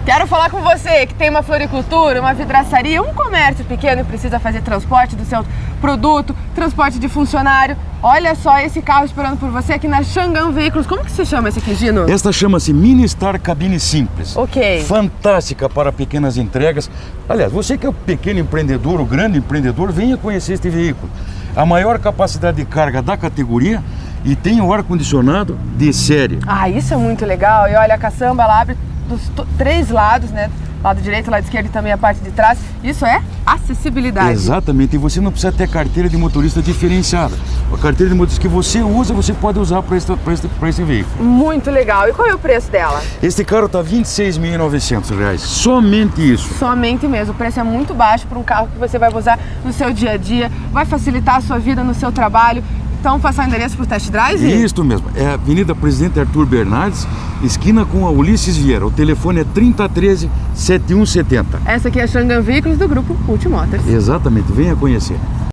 Quero falar com você que tem uma floricultura, uma vidraçaria, um comércio pequeno e precisa fazer transporte do seu produto, transporte de funcionário. Olha só esse carro esperando por você aqui na Xangan Veículos. Como que se chama esse aqui, Gino? Esta chama-se Ministar Cabine Simples. Ok. Fantástica para pequenas entregas. Aliás, você que é o pequeno empreendedor, o grande empreendedor, venha conhecer este veículo. A maior capacidade de carga da categoria e tem o ar-condicionado de série. Ah, isso é muito legal. E olha, a caçamba, ela abre dos três lados, né? Lado direito, lado esquerdo e também a parte de trás. Isso é acessibilidade. Exatamente, e você não precisa ter carteira de motorista diferenciada. A carteira de motorista que você usa, você pode usar para esse veículo. Muito legal. E qual é o preço dela? Este carro está R$ 26.900, somente isso. Somente mesmo. O preço é muito baixo para um carro que você vai usar no seu dia a dia, vai facilitar a sua vida no seu trabalho. Então, passar o endereço para o test drive? Isso mesmo, é a Avenida Presidente Arthur Bernardes, esquina com a Ulisses Vieira. O telefone é 3013-7170. Essa aqui é a Xangan Veículos do grupo Multimotors. Exatamente, venha conhecer.